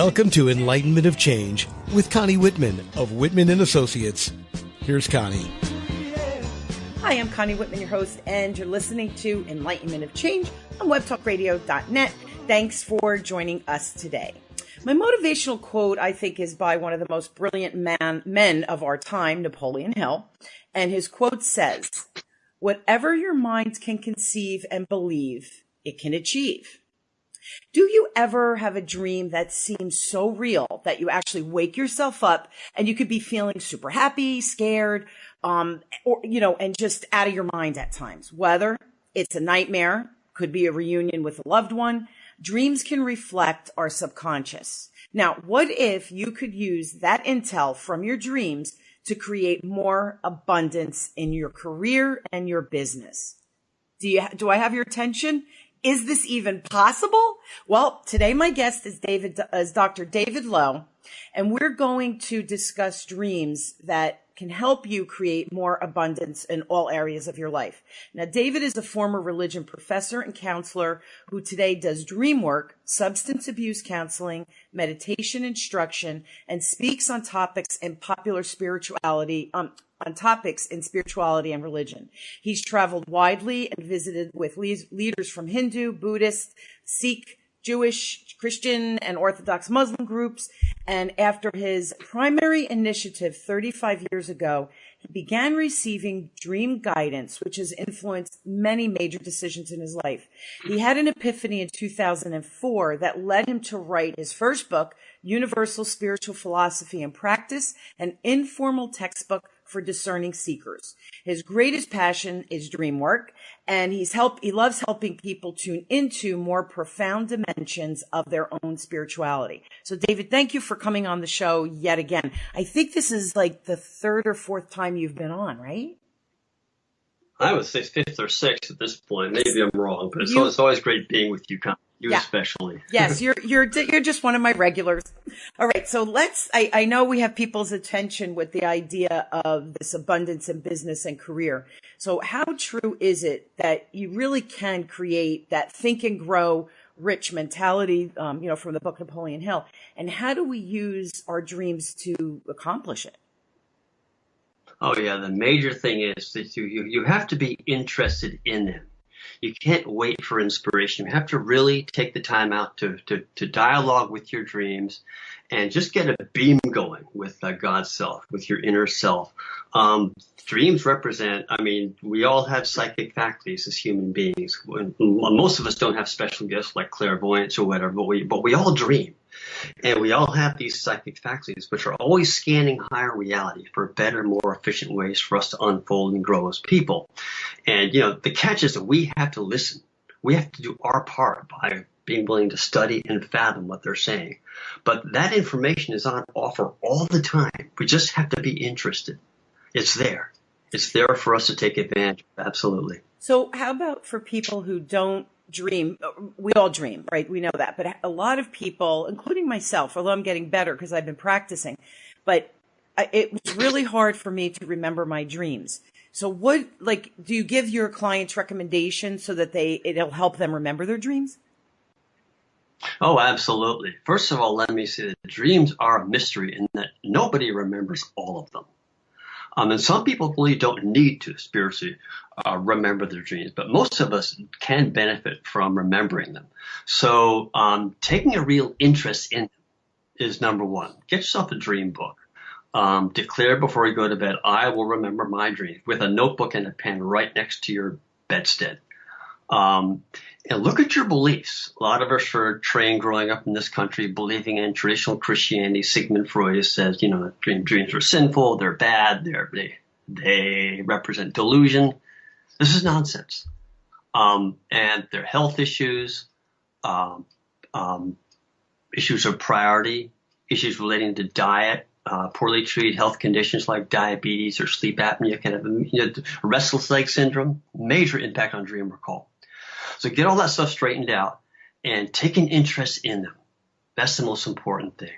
Welcome to Enlightenment of Change with Connie Whitman of Whitman & Associates. Here's Connie. Hi, I'm Connie Whitman, your host, and you're listening to Enlightenment of Change on webtalkradio.net. Thanks for joining us today. My motivational quote, I think, is by one of the most brilliant men of our time, Napoleon Hill. And his quote says, "Whatever your mind can conceive and believe, it can achieve." Do you ever have a dream that seems so real that you actually wake yourself up and you could be feeling super happy, scared, and just out of your mind at times? Whether it's a nightmare, could be a reunion with a loved one, dreams can reflect our subconscious. Now, what if you could use that intel from your dreams to create more abundance in your career and your business? Do I have your attention? Is this even possible? Well, today my guest is Dr. David Lowe, and we're going to discuss dreams that can help you create more abundance in all areas of your life. Now, David is a former religion professor and counselor who today does dream work, substance abuse counseling, meditation instruction, and speaks on topics in spirituality and religion. He's traveled widely and visited with leaders from Hindu, Buddhist, Sikh, Jewish, Christian, and Orthodox Muslim groups. And after his primary initiative 35 years ago, he began receiving dream guidance, which has influenced many major decisions in his life. He had an epiphany in 2004 that led him to write his first book, Universal Spiritual Philosophy and Practice, an informal textbook for discerning seekers. His greatest passion is dream work, and he loves helping people tune into more profound dimensions of their own spirituality. So, David, thank you for coming on the show yet again. I think this is like the third or fourth time you've been on, right? I would say fifth or sixth at this point. Maybe I'm wrong, but it's always great being with you, Connie. You especially. Yes, you're just one of my regulars. All right, so I know we have people's attention with the idea of this abundance in business and career. So how true is it that you really can create that think and grow rich mentality, from the book Napoleon Hill? And how do we use our dreams to accomplish it? Oh, yeah. The major thing is that you have to be interested in them. You can't wait for inspiration. You have to really take the time out to dialogue with your dreams and just get a beam going with God's self, with your inner self. Dreams represent, we all have psychic faculties as human beings. Most of us don't have special gifts like clairvoyance or whatever, but we all dream. And we all have these psychic faculties, which are always scanning higher reality for better, more efficient ways for us to unfold and grow as people. And, the catch is that we have to listen. We have to do our part by being willing to study and fathom what they're saying. But that information is on offer all the time. We just have to be interested. It's there. It's there for us to take advantage of. Absolutely. So how about for people who don't dream? We all dream, right? We know that. But a lot of people, including myself, although I'm getting better because I've been practicing, but it was really hard for me to remember my dreams. So do you give your clients recommendations so that it'll help them remember their dreams? Oh, absolutely. First of all, let me say that dreams are a mystery in that nobody remembers all of them. And some people really don't need to spiritually remember their dreams, but most of us can benefit from remembering them. So taking a real interest in them is number one. Get yourself a dream book. Declare before you go to bed, I will remember my dreams, with a notebook and a pen right next to your bedstead. And look at your beliefs. A lot of us were trained growing up in this country believing in traditional Christianity. Sigmund Freud says, dreams are sinful, they're bad, they represent delusion. This is nonsense. And they're health issues, issues of priority, issues relating to diet, poorly treated health conditions like diabetes or sleep apnea, kind of restless leg syndrome, major impact on dream recall. So get all that stuff straightened out and take an interest in them. That's the most important thing.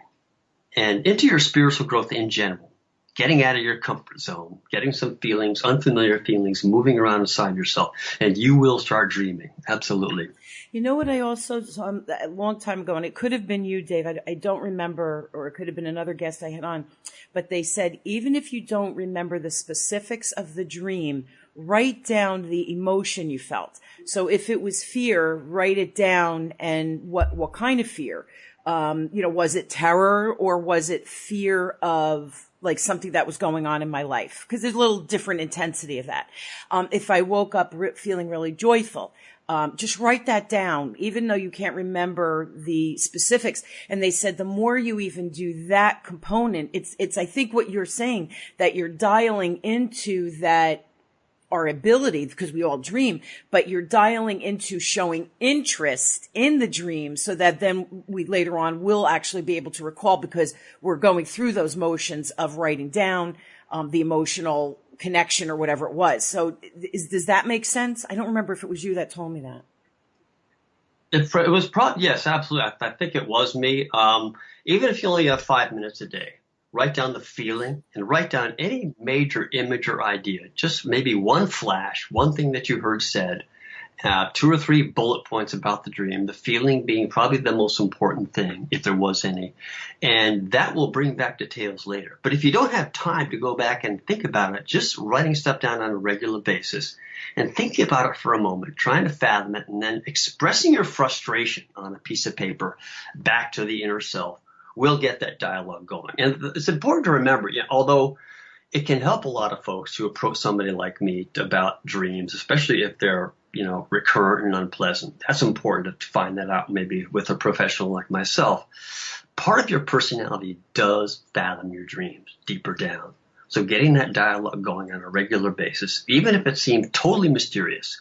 And into your spiritual growth in general. getting out of your comfort zone, getting some feelings, unfamiliar feelings, moving around inside yourself, and you will start dreaming. Absolutely. You know what I also saw a long time ago, and it could have been you, Dave. I don't remember, or it could have been another guest I had on, but they said, even if you don't remember the specifics of the dream, write down the emotion you felt. So if it was fear, write it down, and what kind of fear? Was it terror, or was it fear of like something that was going on in my life? Because there's a little different intensity of that. If I woke up feeling really joyful, just write that down, even though you can't remember the specifics. And they said the more you even do that component, it's I think what you're saying, that you're dialing into that our ability, because we all dream, but you're dialing into showing interest in the dream so that then we later on will actually be able to recall, because we're going through those motions of writing down the emotional connection or whatever it was. So does that make sense? I don't remember if it was you that told me that. It was probably, yes, absolutely. I think it was me. Even if you only have 5 minutes a day, write down the feeling and write down any major image or idea, just maybe one flash, one thing that you heard said, 2 or 3 bullet points about the dream, the feeling being probably the most important thing, if there was any. And that will bring back details later. But if you don't have time to go back and think about it, just writing stuff down on a regular basis and thinking about it for a moment, trying to fathom it, and then expressing your frustration on a piece of paper back to the inner self will get that dialogue going. And it's important to remember, although it can help a lot of folks who approach somebody like me about dreams, especially if they're, recurrent and unpleasant. That's important to find that out maybe with a professional like myself. Part of your personality does fathom your dreams deeper down. So getting that dialogue going on a regular basis, even if it seems totally mysterious,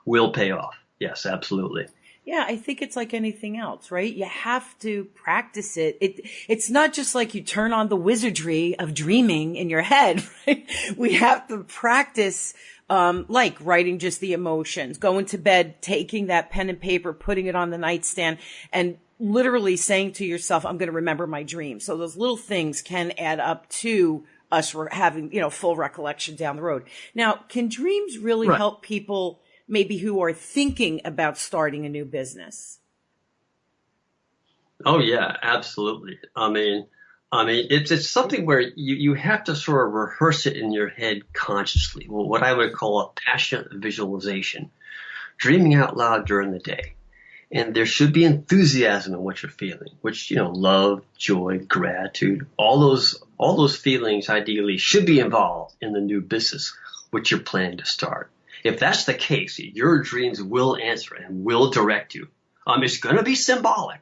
will pay off. Yes, absolutely. Yeah, I think it's like anything else, right? You have to practice it. It's not just like you turn on the wizardry of dreaming in your head, right? We have to practice, like writing just the emotions, going to bed, taking that pen and paper, putting it on the nightstand, and literally saying to yourself, I'm going to remember my dream. So those little things can add up to us having, full recollection down the road. Now, can dreams really help people maybe who are thinking about starting a new business? Oh yeah, absolutely. I mean, it's something where you have to sort of rehearse it in your head consciously. Well, what I would call a passionate visualization, dreaming out loud during the day. And there should be enthusiasm in what you're feeling, which, love, joy, gratitude, all those feelings ideally should be involved in the new business which you're planning to start. If that's the case, your dreams will answer and will direct you. It's going to be symbolic.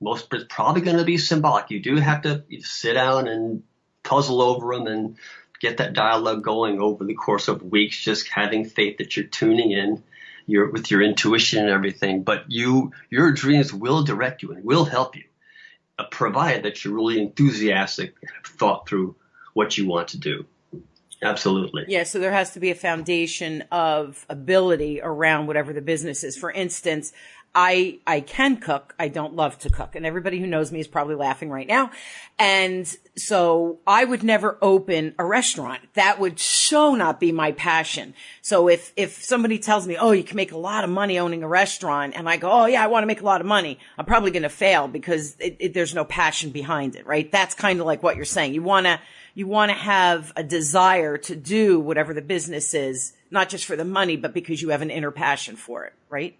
It's probably going to be symbolic. You do have to sit down and puzzle over them and get that dialogue going over the course of weeks, just having faith that you're tuning in with your intuition and everything. But your dreams will direct you and will help you, provided that you're really enthusiastic and have thought through what you want to do. Absolutely. Yeah, so there has to be a foundation of ability around whatever the business is. For instance, I can cook. I don't love to cook. And everybody who knows me is probably laughing right now. And so I would never open a restaurant. That would so not be my passion. So if somebody tells me, oh, you can make a lot of money owning a restaurant, and I go, oh yeah, I want to make a lot of money, I'm probably going to fail because there's no passion behind it, right? That's kind of like what you're saying. You want to have a desire to do whatever the business is, not just for the money, but because you have an inner passion for it, right?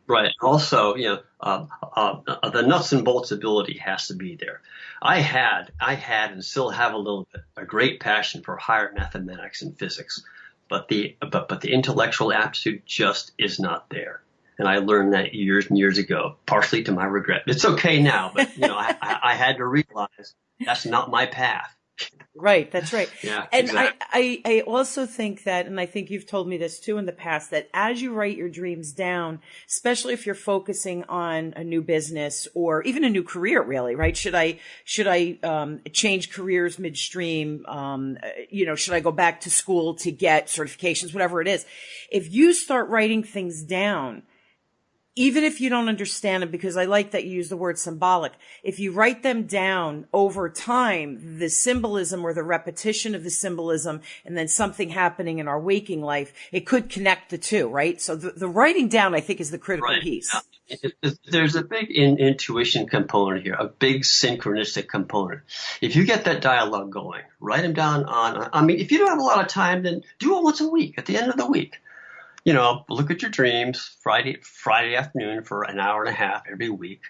Right. Also, the nuts and bolts ability has to be there. I had and still have a great passion for higher mathematics and physics, but the intellectual aptitude just is not there. And I learned that years and years ago, partially to my regret. It's okay now, but I had to realize that's not my path. Right. That's right. Yeah, and exactly. I also think that, and I think you've told me this too in the past, that as you write your dreams down, especially if you're focusing on a new business or even a new career, really, right? Should I change careers midstream? Should I go back to school to get certifications, whatever it is? If you start writing things down, even if you don't understand them, because I like that you use the word symbolic, if you write them down over time, the symbolism or the repetition of the symbolism, and then something happening in our waking life, it could connect the two, right? So the writing down, I think, is the critical piece. There's a big intuition component here, a big synchronistic component. If you get that dialogue going, write them down if you don't have a lot of time, then do it once a week, at the end of the week. Look at your dreams Friday afternoon for an hour and a half every week,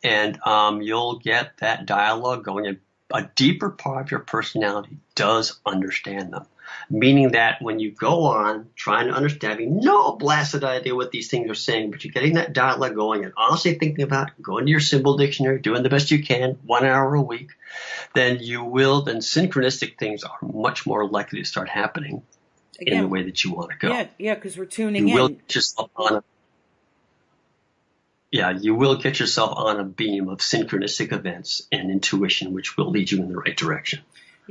and you'll get that dialogue going. And a deeper part of your personality does understand them, meaning that when you go on trying to understand, having no blasted idea what these things are saying, but you're getting that dialogue going and honestly thinking about it, going to your symbol dictionary, doing the best you can, 1 hour a week, then synchronistic things are much more likely to start happening. Again, in the way that you want to go. Yeah, because we're tuning in. You will get yourself on a beam of synchronistic events and intuition, which will lead you in the right direction.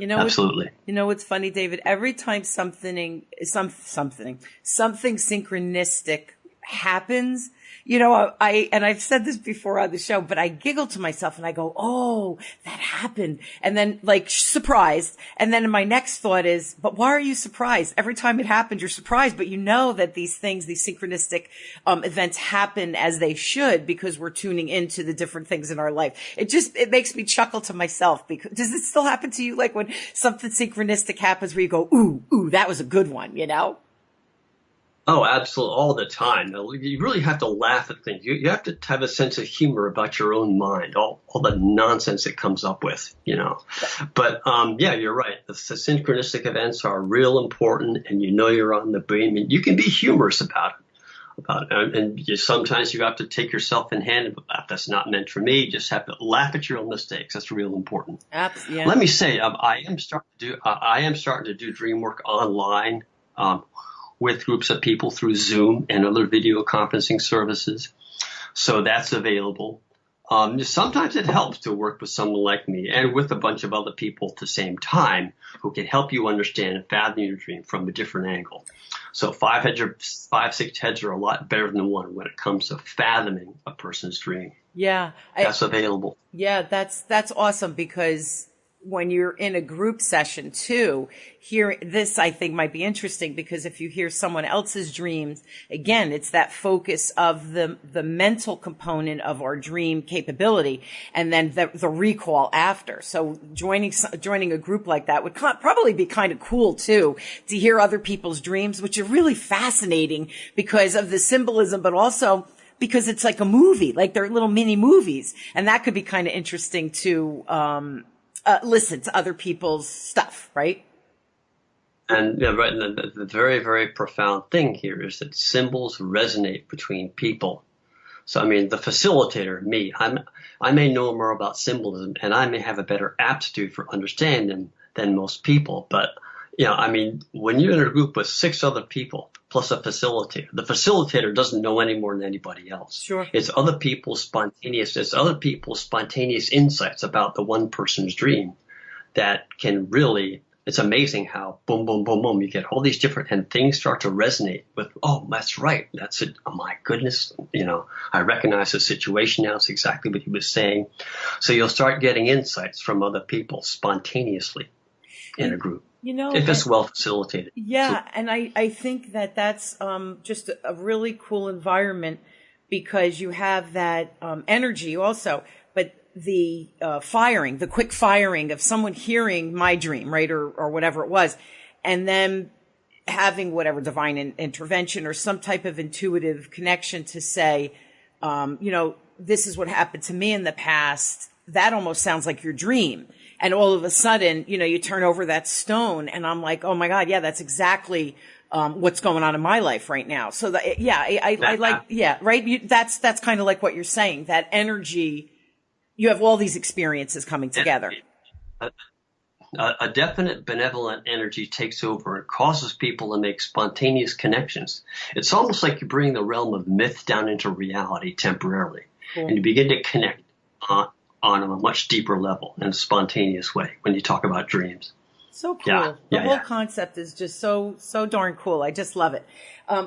Absolutely. What's funny, David? Every time something synchronistic happens, I've said this before on the show, but I giggle to myself and I go, oh, that happened. And then surprised. And then my next thought is, but why are you surprised? Every time it happens, you're surprised, but you know that these synchronistic events happen as they should because we're tuning into the different things in our life. It makes me chuckle to myself because does it still happen to you? Like when something synchronistic happens where you go, ooh, that was a good one, Oh, absolutely. All the time. You really have to laugh at things. You have to have a sense of humor about your own mind, all the nonsense it comes up with, But, you're right. The synchronistic events are real important and you're on the beam and you can be humorous about it. And sometimes you have to take yourself in hand. That's not meant for me. You just have to laugh at your own mistakes. That's real important. Absolutely. Let me say, I am starting to do dream work online, with groups of people through Zoom and other video conferencing services. So that's available. Sometimes it helps to work with someone like me and with a bunch of other people at the same time who can help you understand and fathom your dream from a different angle. So 6 heads are a lot better than one when it comes to fathoming a person's dream. Yeah. That's available. Yeah, that's awesome because when you're in a group session too, this I think might be interesting because if you hear someone else's dreams, again, it's that focus of the mental component of our dream capability and then the recall after. So joining a group like that would probably be kind of cool too, to hear other people's dreams, which are really fascinating because of the symbolism, but also because it's like a movie, like they're little mini movies. And that could be kind of interesting to, listen to other people's stuff, right? And the very, very profound thing here is that symbols resonate between people. So, the facilitator, me, I may know more about symbolism and I may have a better aptitude for understanding them than most people. But, when you're in a group with 6 other people plus a facilitator, the facilitator doesn't know any more than anybody else. Sure. It's other people's spontaneous insights about the one person's dream that can really, it's amazing how boom, boom, boom, boom, you get all these different, and things start to resonate with, oh, that's right. That's it. Oh my goodness. I recognize the situation now. It's exactly what he was saying. So you'll start getting insights from other people spontaneously in a group. If it's well facilitated. Yeah, and I think that's just a really cool environment because you have that energy also, but the quick firing of someone hearing my dream, right, or whatever it was, and then having whatever divine intervention or some type of intuitive connection to say, this is what happened to me in the past. That almost sounds like your dream. And all of a sudden, you turn over that stone and I'm like, oh my God, yeah, that's exactly, what's going on in my life right now. So that, I like, right. That's kind of like what you're saying, that energy, you have all these experiences coming together. A definite benevolent energy takes over and causes people to make spontaneous connections. It's almost like you bring the realm of myth down into reality temporarily. Cool. And you begin to connect on a much deeper level in a spontaneous way when you talk about dreams. So cool. The whole concept is just so darn cool. I just love it.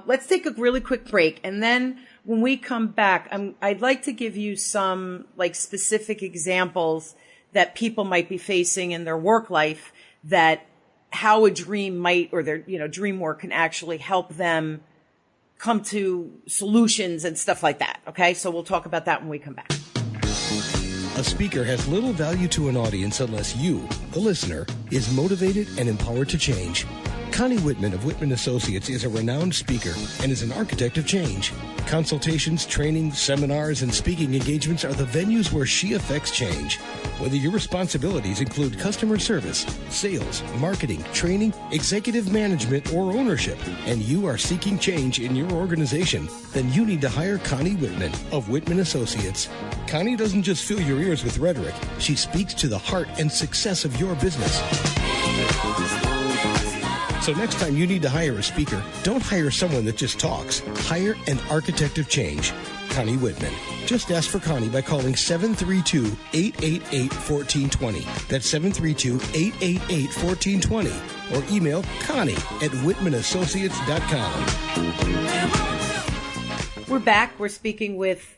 Let's take a really quick break. And then When we come back, I'd like to give you some like specific examples that people might be facing in their work life, that how a dream might, or their, dream work can actually help them come to solutions and stuff like that. Okay. So we'll talk about that when we come back. A speaker has little value to an audience unless you, the listener, is motivated and empowered to change. Connie Whitman of Whitman Associates is a renowned speaker and is an architect of change. Consultations, training, seminars, and speaking engagements are the venues where she affects change. Whether your responsibilities include customer service, sales, marketing, training, executive management, or ownership, and you are seeking change in your organization, then you need to hire Connie Whitman of Whitman Associates. Connie doesn't just fill your ears with rhetoric. She speaks to the heart and success of your business. So next time you need to hire a speaker, don't hire someone that just talks. Hire an architect of change. Connie Whitman. Just ask for Connie by calling 732-888-1420. That's 732-888-1420. Or email Connie@WhitmanAssociates.com. We're back. We're speaking with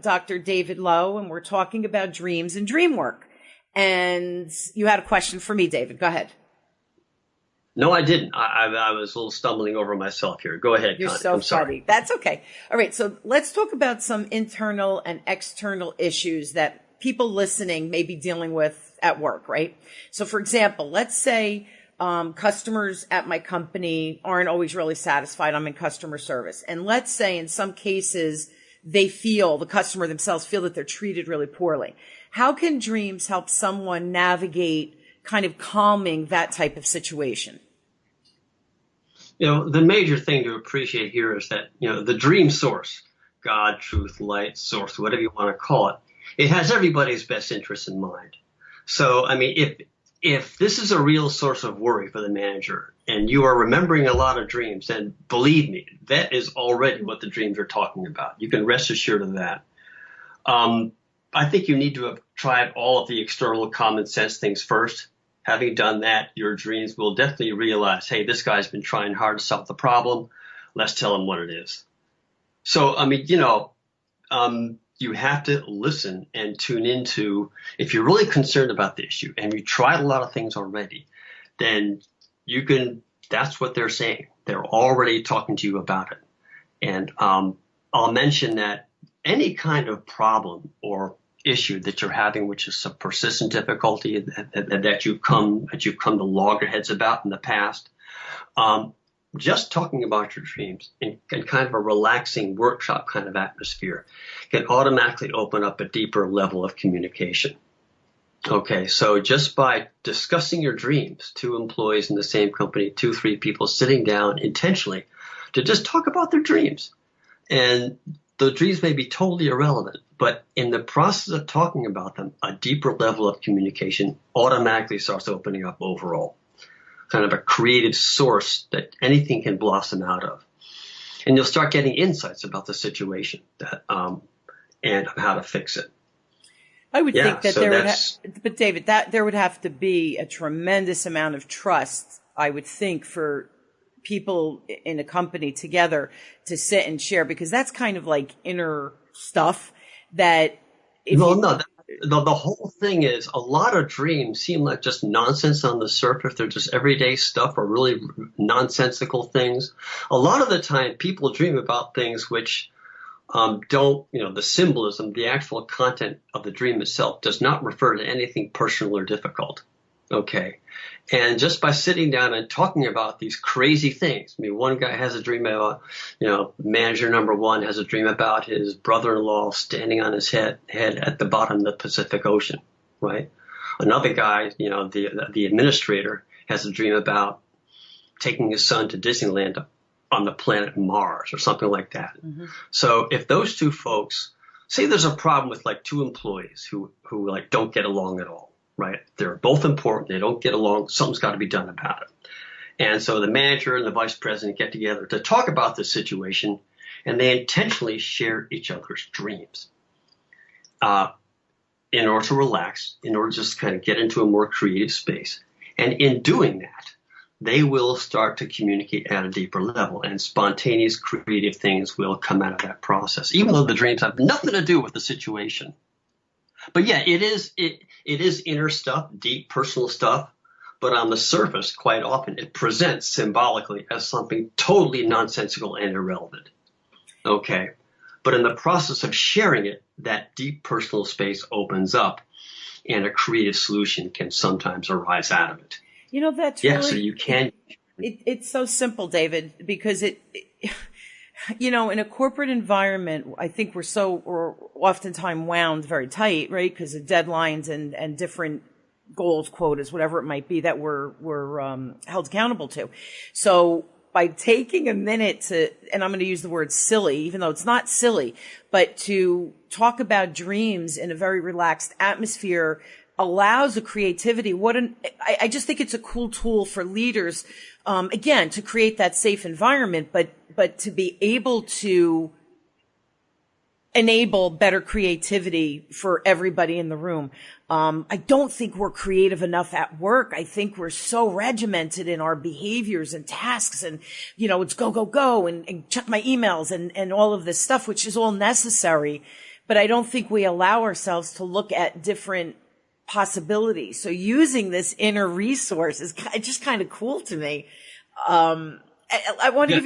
Dr. David Lowe, and we're talking about dreams and dream work. And you had a question for me, David. Go ahead. No, I didn't. I was a little stumbling over myself here. Go ahead, You're Connie. so I'm sorry. funny. That's okay. All right. So let's talk about some internal and external issues that people listening may be dealing with at work, right? So for example, let's say customers at my company aren't always really satisfied. I'm in customer service. And let's say in some cases, the customer themselves feel that they're treated really poorly. How can dreams help someone navigate kind of calming that type of situation? The major thing to appreciate here is that, the dream source, God, truth, light, source, whatever you want to call it, it has everybody's best interest in mind. So, if this is a real source of worry for the manager and you are remembering a lot of dreams, then believe me, that is already what the dreams are talking about. You can rest assured of that. I think you need to have tried all of the external common sense things first. Having done that, your dreams will definitely realize, hey, this guy's been trying hard to solve the problem. Let's tell him what it is. So, you have to listen and tune into, if you're really concerned about the issue and you tried a lot of things already, then that's what they're saying. They're already talking to you about it. And I'll mention that any kind of problem or issue that you're having, which is a persistent difficulty that you've come to loggerheads about in the past, just talking about your dreams in kind of a relaxing workshop kind of atmosphere can automatically open up a deeper level of communication. Okay, so just by discussing your dreams, two employees in the same company, 2-3 people sitting down intentionally to just talk about their dreams, and the dreams may be totally irrelevant, but in the process of talking about them, a deeper level of communication automatically starts opening up overall, kind of a creative source that anything can blossom out of. And you'll start getting insights about the situation and how to fix it. I would think that but David, that there would have to be a tremendous amount of trust, I would think, for people in a company together to sit and share, because that's kind of like inner stuff that. The whole thing is a lot of dreams seem like just nonsense on the surface. They're just everyday stuff or really nonsensical things. A lot of the time people dream about things which don't, the symbolism, the actual content of the dream itself does not refer to anything personal or difficult. Okay. And just by sitting down and talking about these crazy things, one guy has a dream about, manager number one has a dream about his brother-in-law standing on his head at the bottom of the Pacific Ocean, right? Another guy, the administrator has a dream about taking his son to Disneyland on the planet Mars or something like that. Mm-hmm. So if those two folks, say there's a problem with like two employees who like don't get along at all. Right. They're both important. They don't get along. Something's got to be done about it. And so the manager and the vice president get together to talk about this situation, and they intentionally share each other's dreams in order to relax, in order to just kind of get into a more creative space. And in doing that, they will start to communicate at a deeper level, and spontaneous creative things will come out of that process, even though the dreams have nothing to do with the situation. But yeah, it is inner stuff, deep personal stuff, but on the surface, quite often, it presents symbolically as something totally nonsensical and irrelevant. Okay. But in the process of sharing it, that deep personal space opens up, and a creative solution can sometimes arise out of it. You know, that's yeah, really, so you can. It's so simple, David, because you know, in a corporate environment, I think we're oftentimes wound very tight, right? Because of deadlines and different goals, quotas, whatever it might be that we're held accountable to. So by taking a minute to, and I'm going to use the word silly, even though it's not silly, but to talk about dreams in a very relaxed atmosphere allows a creativity. I just think it's a cool tool for leaders, again, to create that safe environment, but to be able to enable better creativity for everybody in the room. I don't think we're creative enough at work. I think we're so regimented in our behaviors and tasks, and, you know, it's go, go, go, and check my emails and all of this stuff, which is all necessary. But I don't think we allow ourselves to look at different possibilities. So using this inner resource is just kind of cool to me. I want to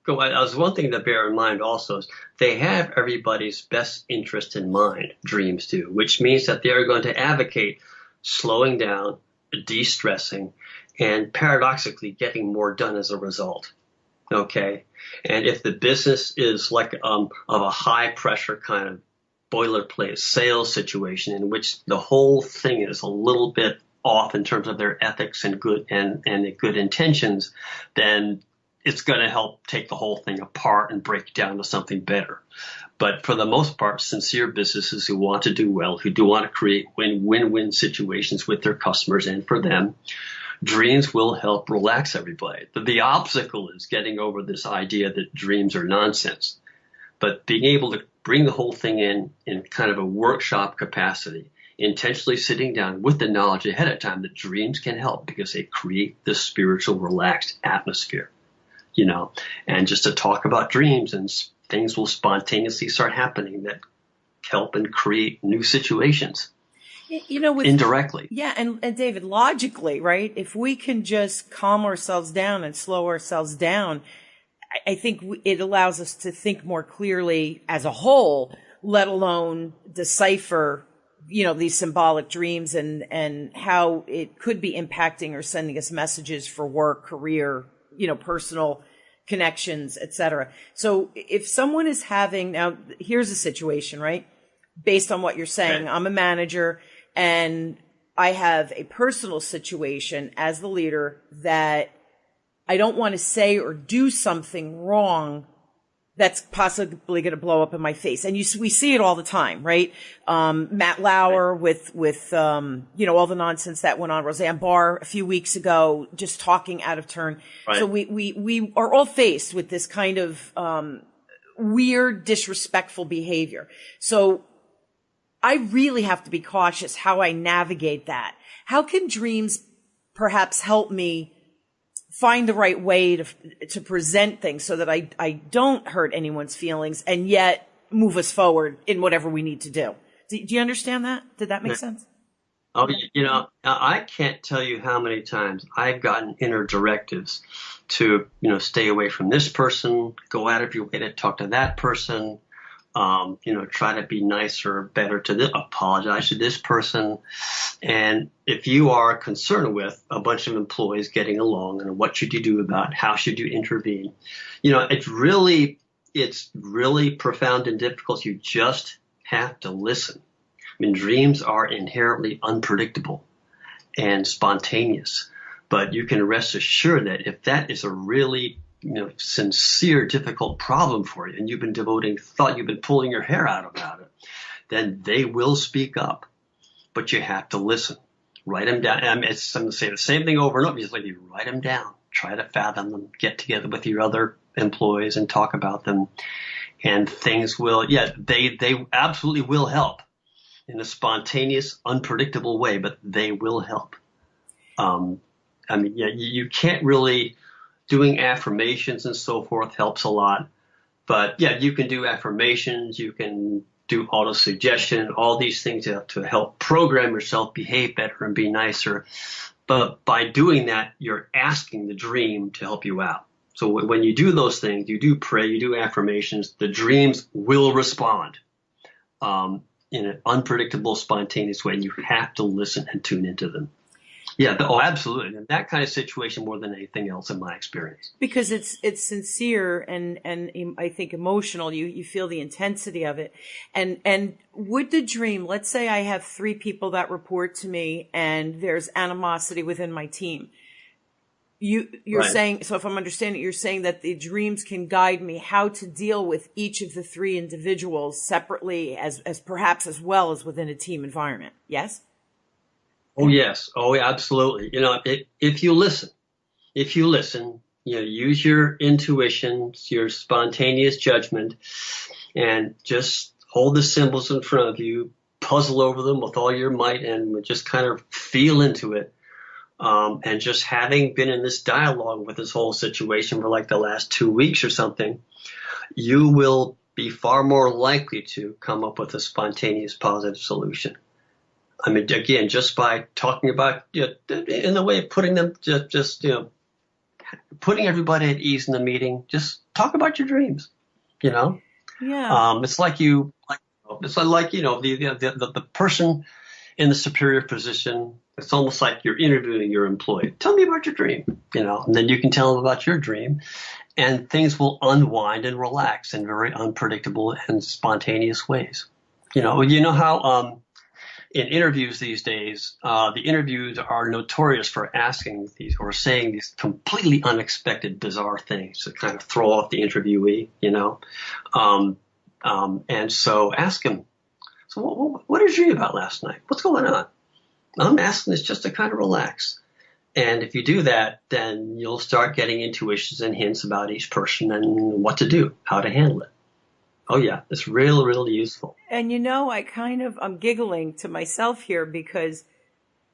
go ahead. As one thing to bear in mind also is they have everybody's best interest in mind, dreams do, which means that they are going to advocate slowing down, de-stressing, and paradoxically getting more done as a result. Okay. And if the business is like of a high pressure kind of boilerplate sales situation in which the whole thing is a little bit off in terms of their ethics and good intentions, then it's going to help take the whole thing apart and break it down to something better. But for the most part, sincere businesses who want to do well, who do want to create win-win situations with their customers and for them, dreams will help relax everybody. The obstacle is getting over this idea that dreams are nonsense. But being able to bring the whole thing in kind of a workshop capacity, intentionally sitting down with the knowledge ahead of time that dreams can help because they create this spiritual, relaxed atmosphere. You know, and just to talk about dreams, and things will spontaneously start happening that help and create new situations. You know, indirectly. Yeah. And David, logically, right? If we can just calm ourselves down and slow ourselves down, I think it allows us to think more clearly as a whole, let alone decipher, you know, these symbolic dreams and how it could be impacting or sending us messages for work, career, you know, personal connections, etc. So if someone is having, now here's a situation, right? Based on what you're saying, okay. I'm a manager and I have a personal situation as the leader that I don't want to say or do something wrong that's possibly going to blow up in my face. And we see it all the time, right? Matt Lauer with you know, all the nonsense that went on. Roseanne Barr a few weeks ago, just talking out of turn. Right. So we are all faced with this kind of, weird, disrespectful behavior. So I really have to be cautious how I navigate that. How can dreams perhaps help me find the right way to present things so that I don't hurt anyone's feelings and yet move us forward in whatever we need to do? Do you understand that? Did that make sense? Oh, you know, I can't tell you how many times I've gotten inner directives to, you know, stay away from this person, go out of your way to talk to that person, you know, try to be nicer or better to this, apologize to this person. And if you are concerned with a bunch of employees getting along and what should you do about it, how should you intervene, you know, it's really profound and difficult. You just have to listen. I mean, dreams are inherently unpredictable and spontaneous, but you can rest assured that if that is a really, you know, sincere, difficult problem for you, and you've been devoting thought, you've been pulling your hair out about it, then they will speak up. But you have to listen. Write them down. I'm going to say the same thing over and over. Just like you write them down. Try to fathom them. Get together with your other employees and talk about them. And things will, they absolutely will help in a spontaneous, unpredictable way, but they will help. I mean, yeah, you can't really, doing affirmations and so forth helps a lot. But yeah, you can do affirmations, you can do auto suggestion, all these things to help program yourself behave better and be nicer. But by doing that, you're asking the dream to help you out. So when you do those things, you do pray, you do affirmations, the dreams will respond in an unpredictable, spontaneous way. And you have to listen and tune into them. Yeah, absolutely. And that kind of situation more than anything else in my experience. Because it's sincere and I think emotional. You feel the intensity of it. And would the dream, let's say I have 3 people that report to me and there's animosity within my team. You're right. saying, so if I'm understanding, you're saying that the dreams can guide me how to deal with each of the 3 individuals separately as perhaps as well as within a team environment. Yes? Oh, yes. Oh, yeah, absolutely. If you listen, use your intuition, your spontaneous judgment, and just hold the symbols in front of you, puzzle over them with all your might, and just kind of feel into it. And just having been in this dialogue with this whole situation for like the last 2 weeks or something, you will be far more likely to come up with a spontaneous positive solution. I mean, again, just by talking about, in the way of putting them, putting everybody at ease in the meeting, just talk about your dreams, Yeah. It's like the person in the superior position. It's almost like you're interviewing your employee. Tell me about your dream, and then you can tell them about your dream, and things will unwind and relax in very unpredictable and spontaneous ways. You know how, in interviews these days, the interviews are notorious for asking these or saying these completely unexpected, bizarre things to kind of throw off the interviewee, and so ask him, so what did you dream about last night? What's going on? I'm asking this just to kind of relax. And if you do that, then you'll start getting intuitions and hints about each person and what to do, how to handle it. Oh, yeah, it's really, really useful. And I'm giggling to myself here because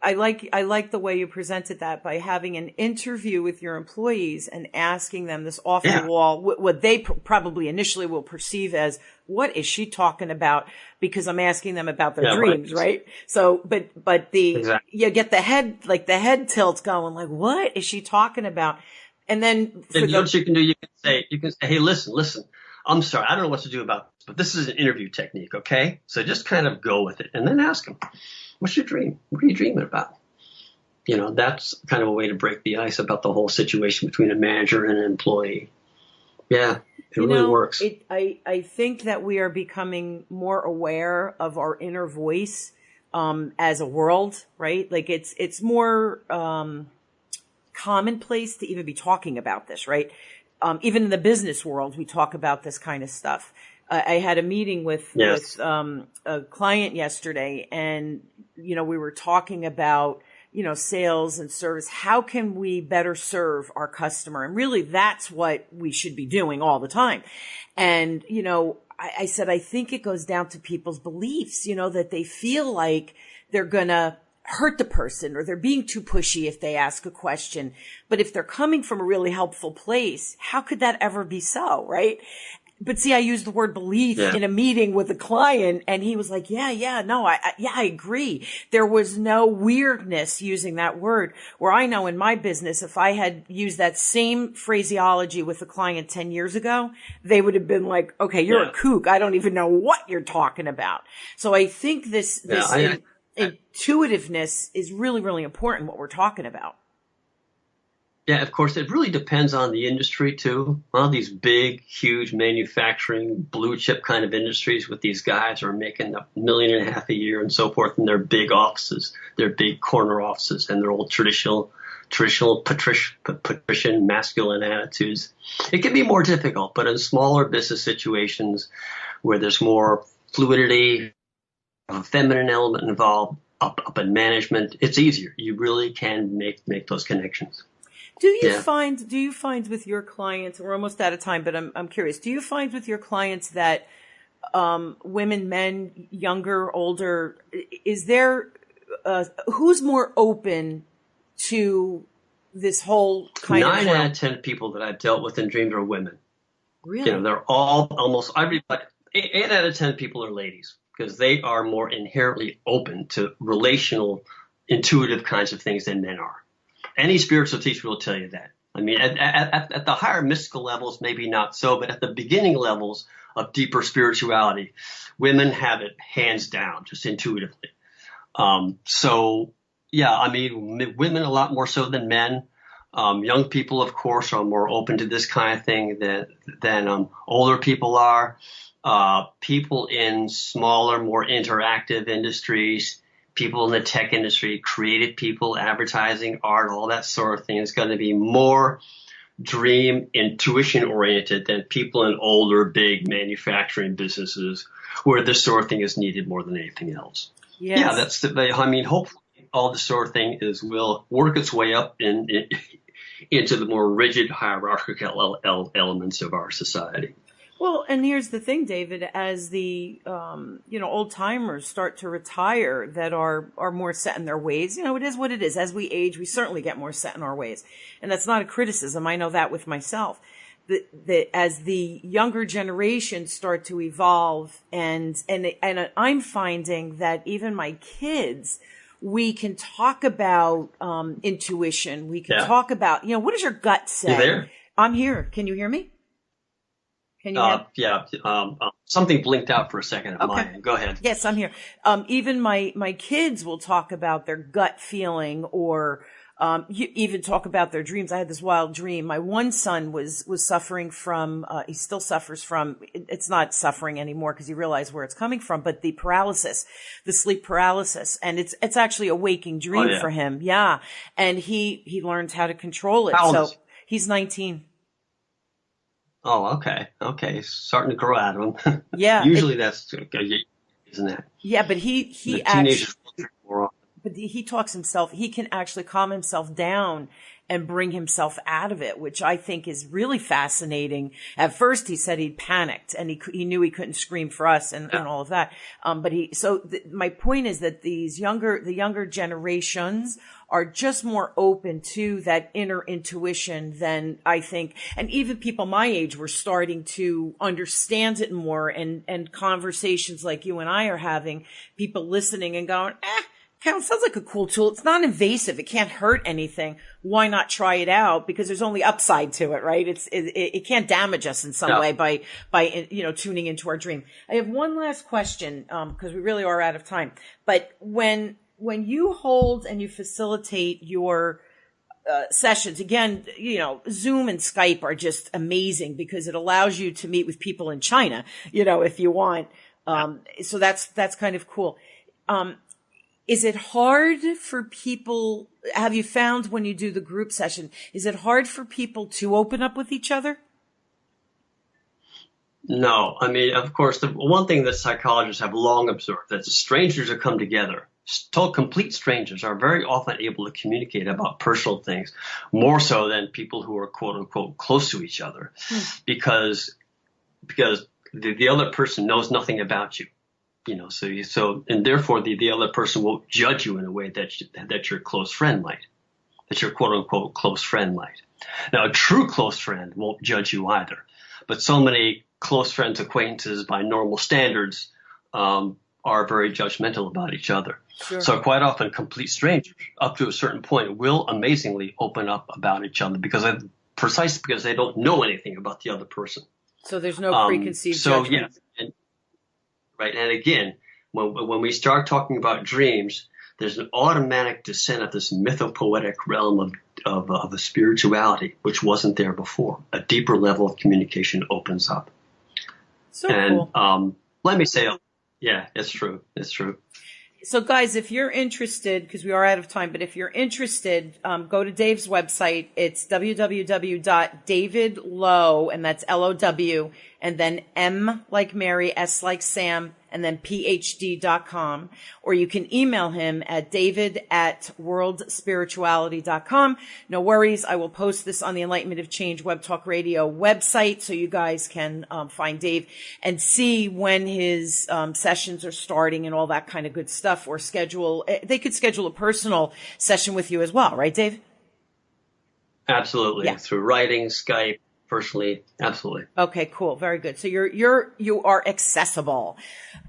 I like the way you presented that by having an interview with your employees and asking them this off the wall, what they probably initially will perceive as, what is she talking about? Because I'm asking them about their dreams, right? So, but exactly. You get the head tilt going, like, what is she talking about? And then what you can do, you can say, hey, listen. I'm sorry, I don't know what to do about this, but this is an interview technique, okay? So just kind of go with it and then ask them, what's your dream? What are you dreaming about? That's kind of a way to break the ice about the whole situation between a manager and an employee. Yeah, it really works. I think that we are becoming more aware of our inner voice as a world, right? Like it's more commonplace to even be talking about this, right? Even in the business world, we talk about this kind of stuff. I had a meeting with a client yesterday, and we were talking about sales and service. How can we better serve our customer? And really, that's what we should be doing all the time. And I said I think it goes down to people's beliefs. That they feel like they're gonna hurt the person or they're being too pushy if they ask a question. But if they're coming from a really helpful place, how could that ever be so, right? But see, I used the word belief in a meeting with a client and he was like, I agree. There was no weirdness using that word, where I know in my business, if I had used that same phraseology with a client 10 years ago, they would have been like, okay, you're a kook. I don't even know what you're talking about. So I think this intuitiveness is really, really important, what we're talking about. Yeah, of course, it really depends on the industry, too. Well, these big, huge manufacturing, blue chip kind of industries with these guys who are making $1.5 million a year and so forth in their big offices, their big corner offices, and their old traditional patrician masculine attitudes. It can be more difficult, but in smaller business situations where there's more fluidity, a feminine element involved, up in management, it's easier. You really can make those connections. Do you find with your clients, we're almost out of time, but I'm curious, do you find with your clients that women, men, younger, older, is there, who's more open to this whole kind of 9 out of 10 people that I've dealt with in dreams are women. Really? They're all almost everybody. 8 out of 10 people are ladies because they are more inherently open to relational, intuitive kinds of things than men are. Any spiritual teacher will tell you that. I mean, at the higher mystical levels, maybe not so, but at the beginning levels of deeper spirituality, women have it hands down, just intuitively. So, yeah, I mean, women a lot more so than men. Young people, of course, are more open to this kind of thing than older people are. People in smaller, more interactive industries, people in the tech industry, creative people, advertising, art, all that sort of thing is going to be more dream intuition oriented than people in older, big manufacturing businesses where this sort of thing is needed more than anything else. Yes. Yeah, I mean, hopefully all this sort of thing will work its way up into the more rigid hierarchical elements of our society. Well, and here's the thing, David, as the, old timers start to retire that are more set in their ways, it is what it is. As we age, we certainly get more set in our ways. And that's not a criticism. I know that with myself. As the younger generations start to evolve and I'm finding that even my kids, we can talk about intuition. We can talk about, what does your gut say? You there? I'm here. Can you hear me? Can you something blinked out for a second at mine. Go ahead. Yes, I'm here. Even my kids will talk about their gut feeling or even talk about their dreams. I had this wild dream. My one son was suffering from, he still suffers from, it's not suffering anymore because he realized where it's coming from, but the paralysis, the sleep paralysis. And it's actually a waking dream for him. Yeah. And he learned how to control it. How old is he? He's 19. Oh, okay. Okay. Starting to grow out of him. Yeah. Usually that's, isn't it? Yeah, but he actually, more often. But he talks himself, he can actually calm himself down and bring himself out of it, which I think is really fascinating. At first he said he'd panicked and he knew he couldn't scream for us and all of that. My point is that the younger generations are just more open to that inner intuition than I think. And even people my age were starting to understand it more and conversations like you and I are having, people listening and going, sounds like a cool tool. It's not invasive. It can't hurt anything. Why not try it out? Because there's only upside to it, right? It can't damage us in some way by tuning into our dream. I have one last question, because we really are out of time. But when you hold and you facilitate your sessions, again, Zoom and Skype are just amazing because it allows you to meet with people in China, if you want. So that's kind of cool. Is it hard for people, have you found when you do the group session, is it hard for people to open up with each other? No. I mean, of course, the one thing that psychologists have long observed, that strangers who come together, complete strangers, are very often able to communicate about personal things more so than people who are quote unquote close to each other, because the other person knows nothing about you. And therefore the other person won't judge you in a way that your close friend might, that your quote unquote close friend might. Now, a true close friend won't judge you either, but so many close friends, acquaintances by normal standards, are very judgmental about each other. Sure. So quite often complete strangers up to a certain point will amazingly open up about each other precisely because they don't know anything about the other person. So there's no preconceived judgment. Yeah. Right. And again, when we start talking about dreams, there's an automatic descent of this mythopoetic realm of a spirituality, which wasn't there before. A deeper level of communication opens up. So cool. Let me say, yeah, it's true. It's true. So guys, if you're interested, because we are out of time, but if you're interested, go to Dave's website. It's www.davidlow, and that's LOW, and then M like Mary, S like Sam, and then PhD.com. Or you can email him at david@worldspirituality.com. No worries. I will post this on the Enlightenment of Change Web Talk Radio website so you guys can find Dave and see when his sessions are starting and all that kind of good stuff, or they could schedule a personal session with you as well, right, Dave? Absolutely. Yeah. Through writing, Skype, personally. Absolutely. Okay, cool. Very good. So you are accessible.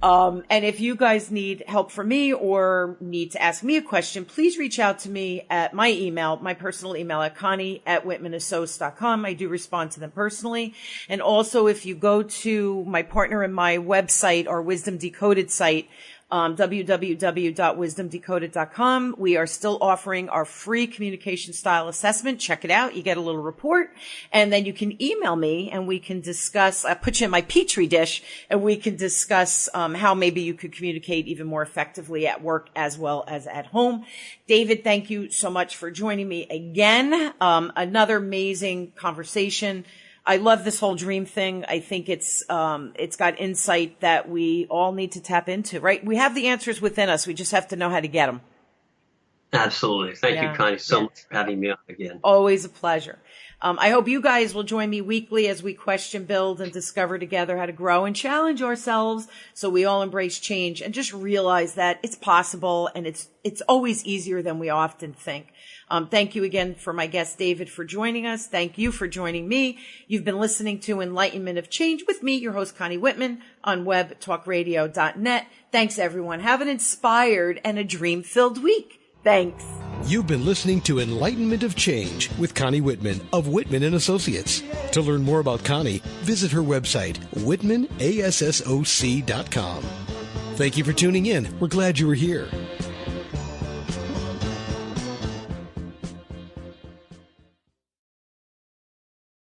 And if you guys need help from me or need to ask me a question, please reach out to me at my email, my personal email at Connie@WhitmanAssociates.com. I do respond to them personally. And also if you go to my partner and my website, our Wisdom Decoded site, www.wisdomdecoded.com. We are still offering our free communication style assessment. Check it out. You get a little report, and then you can email me and we can discuss, I put you in my petri dish, and we can discuss how maybe you could communicate even more effectively at work as well as at home. David, thank you so much for joining me again. Another amazing conversation. I love this whole dream thing. I think it's got insight that we all need to tap into, right? We have the answers within us. We just have to know how to get them. Absolutely. Thank you, Connie, so much for having me on again. Always a pleasure. I hope you guys will join me weekly as we question, build, and discover together how to grow and challenge ourselves so we all embrace change and just realize that it's possible, and it's always easier than we often think. Thank you again for my guest, David, for joining us. Thank you for joining me. You've been listening to Enlightenment of Change with me, your host, Connie Whitman, on webtalkradio.net. Thanks, everyone. Have an inspired and a dream-filled week. Thanks. You've been listening to Enlightenment of Change with Connie Whitman of Whitman & Associates. To learn more about Connie, visit her website, whitmanassoc.com. Thank you for tuning in. We're glad you were here.